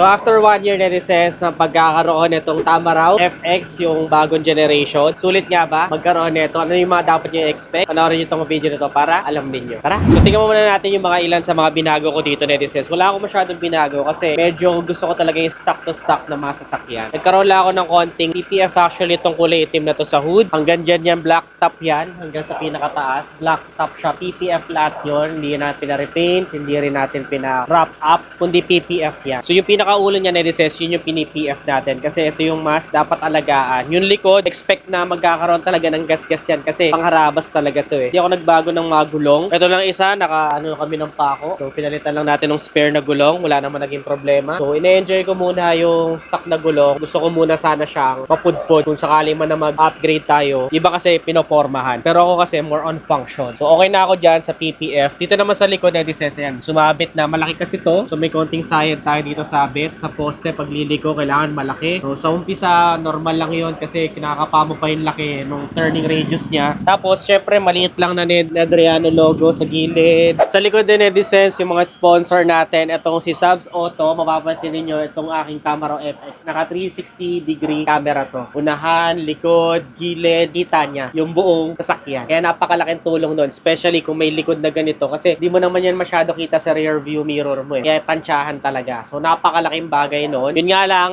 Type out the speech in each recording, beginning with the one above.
So after 1 year netizens ng pagkakaroon nitong Tamaraw FX, yung bagong generation, sulit nga ba magkaroon nito? Ano yung mga dapat nyo i-expect? Panoorin nyo itong video na to para alam ninyo. Tara! So tingnan muna natin yung mga ilan sa mga binago ko dito netizens. Wala akong masyadong binago kasi medyo gusto ko talaga yung stock to stock na mga sasakyan. Nagkaroon lang ako ng konting PPF actually itong kulay itim na to sa hood. Hanggang dyan yan, black top yan. Hanggang sa pinakataas, black top siya. PPF lahat yun. Hindi natin pina-repaint, hindi rin natin pina-wrap up, kundi PPF yan. So yung pinakaulo niya netizens, yun yung pini-PF natin kasi ito yung mas dapat alagaan. Yung likod, expect na magkakaroon talaga ng gas-gas yan kasi pangharabas talaga to eh. Hindi ako nagbago ng mga gulong. Ito lang isa, kami ng pako. So pinalitan lang natin ng spare na gulong. Wala naman naging problema. So ine-enjoy ko muna yung stock na gulong. Gusto ko muna sana siyang mapudpod kung sakali man na mag-upgrade tayo. Iba kasi pinopormahan. Pero ako kasi more on function. So okay na ako dyan sa PPF. Dito naman sa likod netizens, yan. Sumabit na. Malaki kasi to. So may konting sayad tayo dito sabit. Sa poste, pag liliko, kailangan malaki. So sa umpisa, normal lang yon kasi kinakapa mo pa yung laki nung turning radius niya. Tapos, syempre, maliit lang na Adriano logo sa gilid. Sa likod din netizens, yung mga sponsor natin. Itong si Subs Auto. Mapapansin niyo itong aking Tamaraw FX. Naka 360 degree camera to. Unahan, likod, gilid, kita niya yung buong sasakyan. Kaya napakalaking tulong nun. Especially kung may likod na ganito. Kasi di mo naman yan masyado kita sa rear view mirror mo eh. Kaya tansyahan talaga. So, napakalaking bagay nun. Yun nga lang,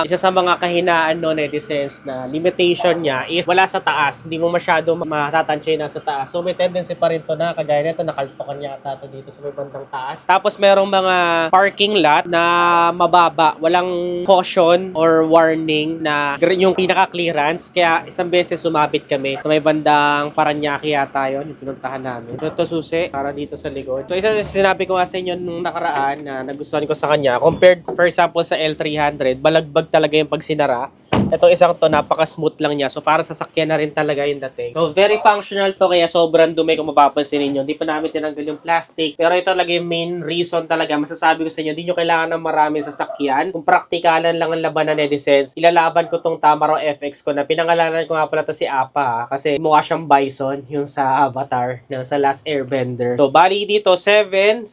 isa sa mga kahinaan nun netizens na limitation niya is wala sa taas. Hindi mo masyado matatansya na sa taas. So, may tendency pa rin to na kagaya nito, nakalpokan niya ata to dito sa may bandang taas. Tapos, merong mga parking lot na mababa. Walang caution or warning na yung pinaka-clearance. Kaya, isang beses sumabit kami sa may bandang Paranaque yata yun, yung pinuntahan namin. Ito susi, para dito sa likod. So, isa sinabi ko nga sa inyo nung nakaraan na nagustuhan ko sa kanya. Compared, for example, sa L300, balagbag talaga yung pag sinara. Itong isang to, napaka-smooth lang niya. So, para sa sakyan na rin talaga yung dating. So, very functional to, kaya sobrang dumi kung mapapansin ninyo. Hindi pa namin tinanggal yung plastic. Pero ito talaga yung main reason talaga. Masasabi ko sa inyo, hindi nyo kailangan ng maraming sasakyan. Kung praktikalan lang ang labanan netizens, ilalaban ko tong Tamaraw FX ko na pinangalanan ko nga pala to si Apa. Kasi mukha siyang bison, yung sa Avatar, sa Last Airbender. So, bali dito, 7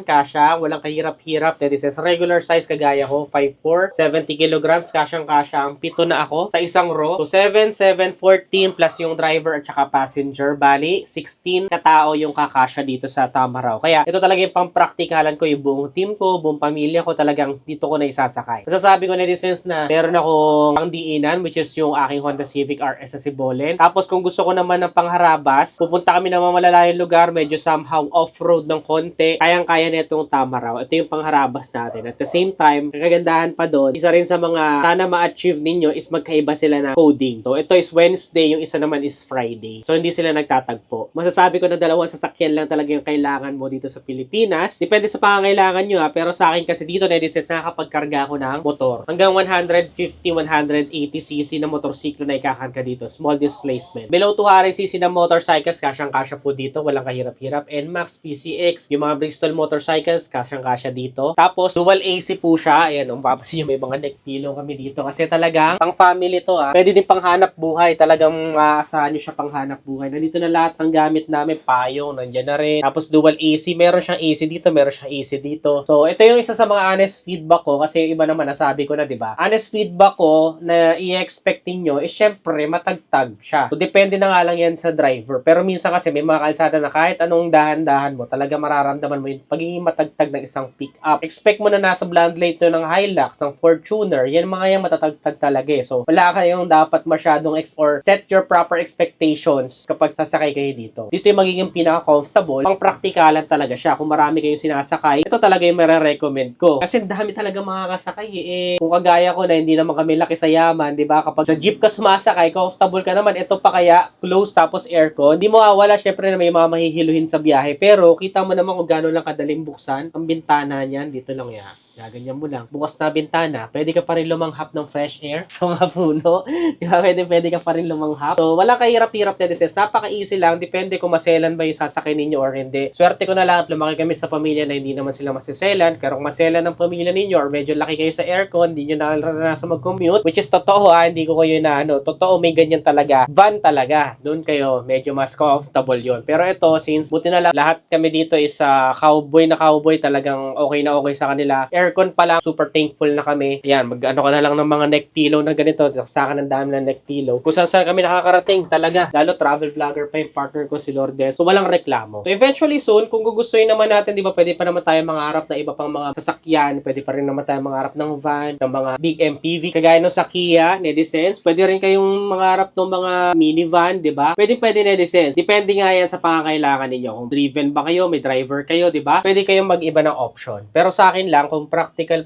kasha. Walang kahirap-hirap netizens. Regular size kagaya ko, 5'4", 70 kilograms, kasyang-kasya ang pito na ako sa isang row. So, 7, 14 plus yung driver at saka passenger. Bali, 16 katao yung kakasya dito sa Tamaraw. Kaya, ito talaga yung pang-praktikalan ko, yung buong team ko, buong pamilya ko, talagang dito ko na isasakay. Masasabi ko netizens na meron akong pangdiinan, which is yung aking Honda Civic RS sa Sibolen. Tapos, kung gusto ko naman ng pangharabas, pupunta kami ng mga malalayong lugar, medyo somehow off-road ng konti, kayang-kaya na itong Tamaraw. Ito yung pangharabas natin. At the same time, kagandahan pa doon, isa rin sa mga sana ma-achieve ninyo is magkaiba sila na coding. So, ito is Wednesday, yung isa naman is Friday. So, hindi sila nagtatagpo. Masasabi ko na dalawang sasakyan lang talaga yung kailangan mo dito sa Pilipinas. Depende sa pangangailangan nyo pero sa akin kasi dito netizens nakakapagkarga ako ng motor. Hanggang 150, 180cc na motorsiklo na ikakarga dito. Small displacement. Below 200cc na motorcycles, kasyang-kasya po dito. Walang kahirap-hirap. NMAX, PCX, yung mga Bristol motorcycles, kasyang-kasya dito. Tapos, dual AC po siya. Ayan, mapapansin nyo, may mga neck pillow kami dito. Kasi talaga, pang family to Pwede din pang hanap buhay. Talagang maasahan nyo siya pang hanap buhay. Nandito na lahat ng gamit namin. Payong, nandyan na rin. Tapos dual AC. Meron siyang AC dito, meron siyang AC dito. So, ito yung isa sa mga honest feedback ko. Kasi iba naman, nasabi ko na, diba? Honest feedback ko na i-expect nyo is syempre, matagtag siya. So, depende na nga lang yan sa driver. Pero minsan kasi may mga kalsada na kahit anong dahan-dahan mo, talaga mararamdaman mo yung pagiging matagtag ng isang pick-up. Expect mo na nasa blonde light to ng Hilux, ng Fortuner. Yan mga yung matatagtag talaga eh. So, wala kayong dapat masyadong or set your proper expectations kapag sasakay kayo dito. Dito yung magiging pinaka-comfortable. Pang praktikalan talaga siya. Kung marami kayong sinasakay, ito talaga yung marirecommend ko. Kasi dami talaga makakasakay eh. Kung kagaya ko na hindi naman kami laki sa yaman, di ba? Kapag sa jeep ka sumasakay, comfortable ka naman. Ito pa kaya, close tapos aircon. Hindi mo wala syempre na may mga mahihiluhin sa biyahe. Pero, kita mo naman kung gano'n lang kadaling buksan. Ang bintana niyan, dito lang yan. Gaganyan mo lang. Bukas na bintana, pwede ka pa rin lumanghap ng fresh air sa mga puno. Di ba? Pwede ka pa rin lumanghap. So, wala kahirap-hirap netizens. Napaka-easy lang. Depende kung maselan ba yung sasakay ninyo or hindi. Swerte ko na lang at lumaki kami sa pamilya na hindi naman sila masiselan. Pero kung maselan ng pamilya ninyo or medyo laki kayo sa aircon, hindi nyo naranasan mag-commute, which is totoo hindi ko kayo na totoo may ganyan talaga. Van talaga. Doon kayo, medyo mas comfortable yon. Pero ito, since buti na lang, lahat kami dito is cowboy na cowboy, talagang okay na okay sa kanila. aircon pa lang, super thankful na kami. Ayan, mag-ano ka na lang ng mga neck pillow na ganito. Saksakan ng dami ng neck pillow. Kung saan kami nakakarating talaga. Lalo travel vlogger pa yung partner ko si Lourdes. So walang reklamo. So eventually soon, kung gugustuhin naman natin, di ba, pwede pa naman tayo mangarap na iba pang mga sasakyan. Pwede pa rin naman tayo mangarap ng van, ng mga big MPV. Kagaya ng sa Kia, Netizens. Pwede rin kayong mangarap ng mga minivan, di ba? Pwede Netizens. Depende nga yan sa pangangailangan ninyo. Kung driven ba kayo, may driver kayo, di ba? Pwede kayong mag-iba ng option. Pero sa akin lang, kung practical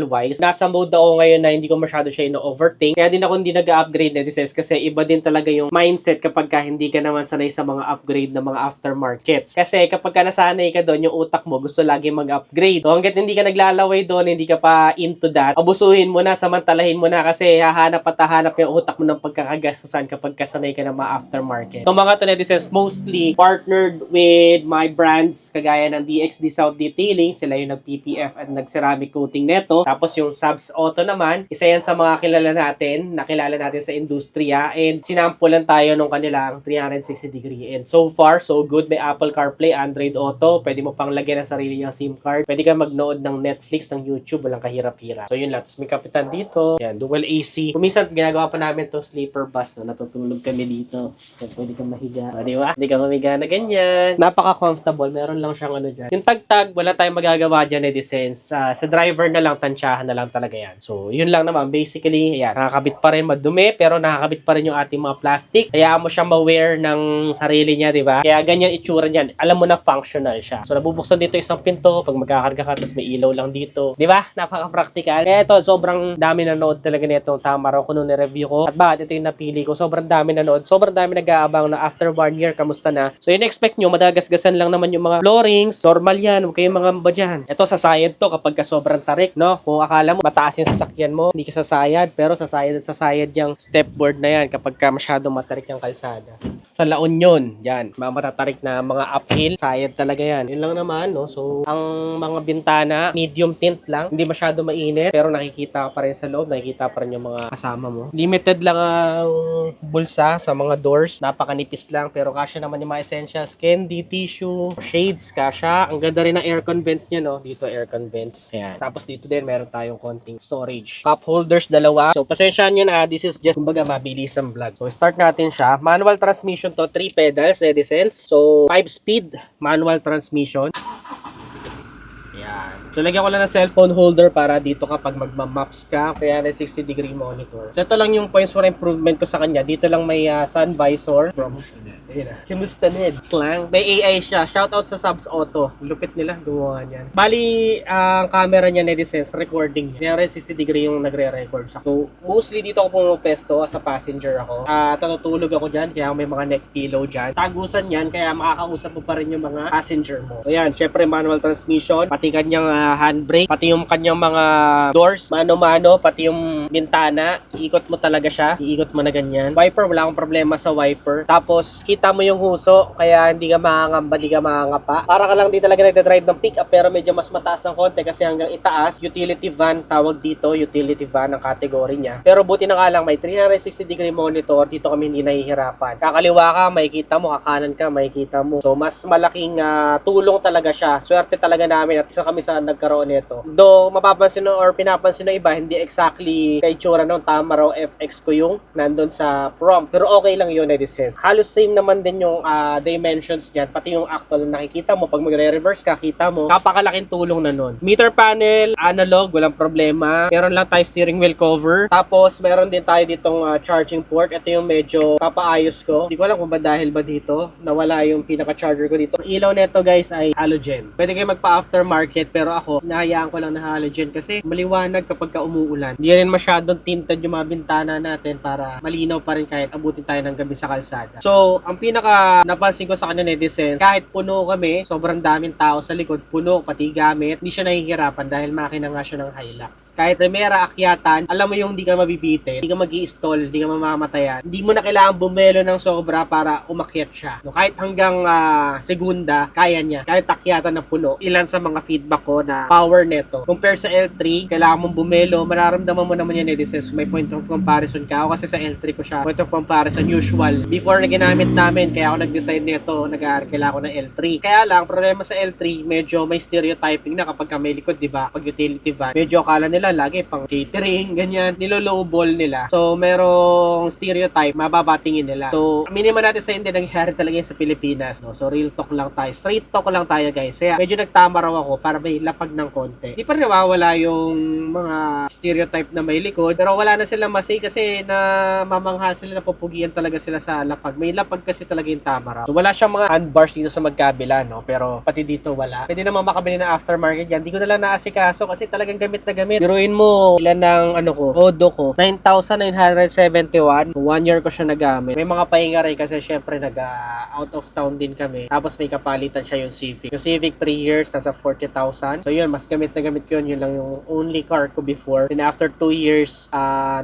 wise, nasa mode ako ngayon na hindi ko masyado siya ino-overthink. Kaya din ako hindi nag-upgrade, Netizens, kasi iba din talaga yung mindset kapag ka hindi ka naman sanay sa mga upgrade ng mga aftermarkets. Kasi kapag ka nasanay ka doon, yung utak mo gusto lagi mag-upgrade. So hanggat hindi ka naglalaway doon, hindi ka pa into that, abusuhin mo na, samantalahin mo na kasi hahanap at hahanap yung utak mo ng pagkakagastusan kapag kasanay ka ng mga aftermarket. So mga to, Netizens, mostly partnered with my brands kagaya ng DXD South Detailing. Sila yung nag-PPF at nag-ceramic coating neto. Tapos yung Subs Auto naman, isa yan sa mga nakilala natin sa industriya, and sinampulan tayo nung kanilang 360 degree. And so far, so good. May Apple CarPlay, Android Auto. Pwede mo pang lagyan ng sarili niyang SIM card. Pwede ka mag-nood ng Netflix, ng YouTube, walang kahirap-hirap. So yun lang. Tapos may kapitan dito. Yan, dual AC. Kuminsan, ginagawa pa namin to sleeper bus na natutulog kami dito. Yan, pwede kang mahiga. O, di ba? Hindi ka mamiga na ganyan. Napaka-comfortable. Meron lang siyang ano dyan. Yung tag-tag, wala tayong magagawa dyan, Netizens. Sa driver na lang, tansyahan na lang talaga yan. So, yun lang naman. Basically, yan. Nakakabit pa rin madumi, pero nakakabit pa rin yung ating mga plastic. Kaya mo siya ma-wear ng sarili niya, di ba? Kaya ganyan itsura niyan. Alam mo na functional siya. So, nabubuksan dito isang pinto. Pag magkakarga ka, tapos may ilaw lang dito. Di ba? Napaka-practical. Kaya ito, sobrang dami nanood talaga nitong Tamaraw ko nung ni-review ko. At bakit ito yung napili ko? Sobrang dami nanood. Sobrang dami nag-aabang na after 1 year, kamusta na? So, yun expect nyo, madagasgasan lang naman yung mga floorings. Normal yan. Huwag kayong mga badyan. Ito, sasayad to kapag ka sobrang tarik, no? Kung akala mo, mataas yung sasakyan mo, hindi ka sasayad. Pero sasayad yung stepboard na yan kapag ka masyadong matarik yung kalsada. Sa La Union, yan. Mga matatarik na mga uphill, sayad talaga yan. Yun lang naman, no? So, ang mga bintana, medium tint lang. Hindi masyado mainit, pero nakikita pa rin sa loob. Nakikita pa rin yung mga kasama mo. Limited lang ang bulsa sa mga doors. Napakanipis lang, pero kasya naman yung mga essentials. Candy, tissue, shades, kasya. Ang ganda rin ng aircon vents niya, no? Dito, aircon vents. Ayan. Tapos dito din, meron tayong konting storage. Cup holders, dalawa. So, pasensyahan nyo na. This is just, kumbaga, mabilis ang vlog. So, start natin siya. Manual transmission to, 3 pedals, Netizens. So, 5-speed manual transmission. Ayan. So, lagyan ko lang ng cellphone holder para dito kapag magmamaps ka, kaya na 60 degree monitor. So, ito lang yung points for improvement ko sa kanya. Dito lang may sun visor. Promotion na. Ayun na. Kimusta, Ned? Slang. May AI siya. Shoutout sa Subs Auto. Lupit nila. Gumawa niyan. Bali, ang camera niya, Netizens, recording niya. Kaya 60 degree yung nagre-record sa. So, mostly dito ako pumapesto as a passenger ako. Tatutulog ako dyan, kaya may mga neck pillow dyan. Tagusan yan, kaya makakausap mo pa rin yung mga passenger mo. So, yan. Syempre, manual transmission. Pati kanyang handbrake, pati yung kanyang mga doors, mano-mano, pati yung bintana, iikot mo talaga siya, iikot mo na ganyan. Wiper, wala akong problema sa wiper. Tapos, kita mo yung huso, kaya hindi ka makangamba, hindi ka makangapa. Para ka lang di talaga nagdadrive ng pick-up, pero medyo mas mataas ng konti kasi hanggang itaas, utility van, tawag dito, utility van ang kategory niya. Pero buti na nga lang, may 360 degree monitor, dito kami hindi nahihirapan. Kakaliwa ka, makikita mo, kakanan ka, makikita mo. So, mas malaking tulong talaga siya. Swerte talaga namin at isa kami sa nagkaroon nito. Though mapapansin or pinapansin ng iba, hindi exactly kay tsura ng Tamaraw FX ko yung nandun sa prompt. Pero okay lang yun, Netizens. Halos same naman din yung dimensions dyan. Pati yung actual na nakikita mo. Pag magre-reverse ka, kita mo. Napakalaking tulong na nun. Meter panel, analog, walang problema. Meron lang tayo steering wheel cover. Tapos, meron din tayo ditong charging port. Ito yung medyo papaayos ko. Hindi ko alam kung ba dahil ba dito nawala yung pinaka-charger ko dito. Ang ilaw neto, guys, ay halogen. Pwede kayo magpa-aftermarket, pero ako, nahayaan ko lang na halogen kasi maliwanag kapag ka umuulan. Hindi rin masyadong tinted yung mga bintana natin para malinaw pa rin kahit abutin tayo ng gabi sa kalsada. So, ang pinaka napansin ko sa kanya, Netizens, kahit puno kami, sobrang daming tao sa likod, puno, pati gamit, hindi siya nahihirapan dahil makina nga siya ng Hilux. Kahit primera akyatan, alam mo yung hindi ka mabibitin, hindi ka mag-i-stall, hindi ka mamamatayan, hindi mo na kailangan bumelo ng sobra para umakyat siya. No, kahit hanggang segunda, kaya niya. Kahit akyatan na puno, ilan sa mga feedback ko na power neto. Compare sa L3, kailangan mong bumelo, mararamdaman mo naman yan, Netizens, may point of comparison ka. Ako kasi sa L3 ko siya, point of comparison, usual. Before na ginamit namin amin, kaya ako nag-design nito, kailangan ko ng L3. Kaya lang, problema sa L3, medyo may stereotyping na kapag may likod, di ba? Pag utility van, medyo akala nila lagi pang catering, ganyan, nilolowball nila. So, merong stereotype, mababatingin nila. So, aminin man natin sa hindi, nangyari talaga yun sa Pilipinas. No? So, real talk lang tayo. Straight talk lang tayo, guys. Kaya, medyo nagtama raw ako para may lapag ng konti. Di pa rin nawawala yung mga stereotype na may likod, pero wala na silang masay kasi na mamangha sila, na pupugian talaga sila sa lapag. May lapag kasi talaga yung Tamaraw. So, wala siyang mga handbars dito sa magkabila, no? Pero pati dito wala. Pwede naman makabili ng aftermarket yan. Di ko na lang naasikaso kasi talagang gamit na gamit. Biruin mo, ilan ng Odo ko. 9,971. 1 year ko siya nagamit. May mga pahinga rin kasi syempre out of town din kami. Tapos may kapalitan siya yung Civic. Yung Civic 3 years, nasa 40,000. So yun, mas gamit na gamit ko yun. Yun lang yung only car ko before. And after 2 years,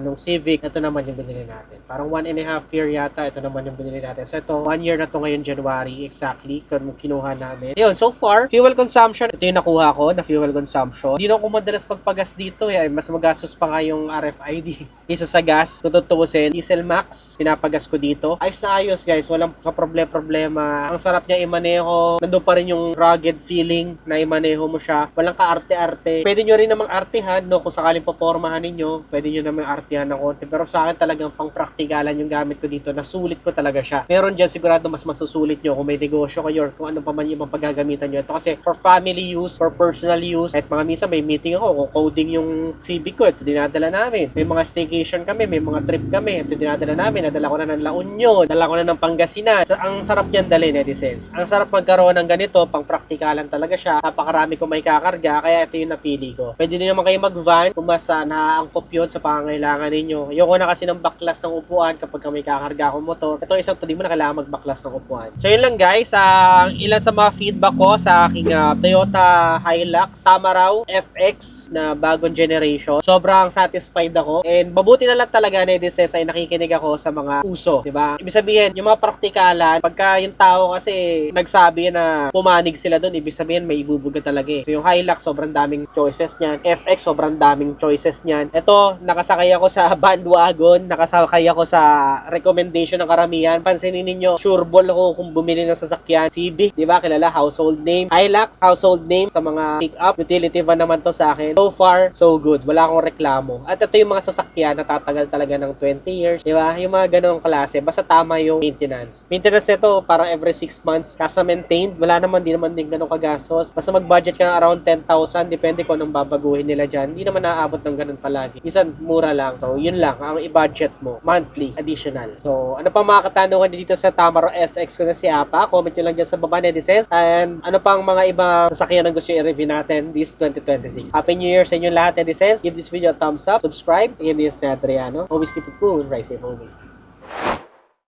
nung Civic, ito naman yung binili natin. Parang 1.5 year yata, ito naman yung binili natin. So ito, 1 year na to ngayon, January, exactly, kung kinuha namin. Yun, so far, fuel consumption, ito yung nakuha ko na fuel consumption. Hindi na ako madalas magpagas dito, mas magastos pa nga yung RFID. Isa sa gas, kung tutuusin, Diesel Max, pinapagas ko dito. Ayos na ayos, guys, walang kaproblema. Ang sarap niya imaneho, nandun pa rin yung rugged feeling na imaneho mo siya. Walang kaarte-arte. Pwede nyo rin namang artehan, no, kung sakaling papormahan ninyo, pwede nyo namang artehan ng konti. Pero sa akin talagang pang praktikalan yung gamit ko dito, nasulit ko talaga siya. Meron dyan sigurado mas masusulit nyo kung may negosyo kayo or kung ano pa man yung paggagamitan nyo. Ito kasi for family use, for personal use, at mga minsan may meeting ako, coding yung Civic ko, ito dinadala namin. May mga staycation kami, may mga trip kami, ito dinadala namin. Nadala ko na ng La Union, nadala ko na ng Pangasinan. Ang sarap niyan dalhin, Edisens. Ang sarap magkaroon ng ganito, pang praktikalan talaga siya. Napakarami ko may kakarga, kaya ito yung napili ko. Pwede din naman kayo mag-van kung mas naaangkop yun sa pangangailangan ninyo. Ayoko na kasi ng baklas ng upuan kapag may kakarga akong motor. Ito isang to, di mo na kailangan magbaklas ng upuan. So yun lang guys, ilan sa mga feedback ko sa aking Toyota Hilux Tamaraw FX na bagong generation. Sobrang satisfied ako and mabuti na lang talaga na Edisens ay nakikinig ako sa mga uso, di ba? Ibig sabihin, yung mga praktikalan, pagka yung tao kasi nagsabi na pumanig sila doon, ibig sabihin may ibubuga talaga eh. So yung Hilux, sobrang daming choices niyan. FX, sobrang daming choices niyan. Ito, nakasakay ako sa bandwagon, nakasakay ako sa recommendation ng karamihan. Pansinin ninyo, sureball ako kung bumili ng sasakyan. Civic, di ba? Kilala, household name. Hilux, household name sa mga pick-up. Utility van naman to sa akin. So far, so good. Wala akong reklamo. At ito yung mga sasakyan na tatagal talaga ng 20 years. Di ba? Yung mga ganong klase. Basta tama yung maintenance. Maintenance nito, parang every 6 months kasa maintained. Wala naman, di naman din ganong kagastos. Basta mag-budget ka ng around 10,000. Depende kung anong babaguhin nila dyan. Hindi naman naaabot ng ganun palagi. Minsan, mura lang. So, yun lang. Ang i-budget mo. Monthly. Additional. So, ano pa mga katanungan dito sa Tamaraw FX ko na si Apa? Comment nyo lang dyan sa baba, Edisens. And ano pang mga ibang sasakyan na gusto i-review natin this 2026. Happy New Year sa inyo lahat, Edisens. Give this video a thumbs up. Subscribe. Again, this is Adriano. Always keep it cool. Rise safe always.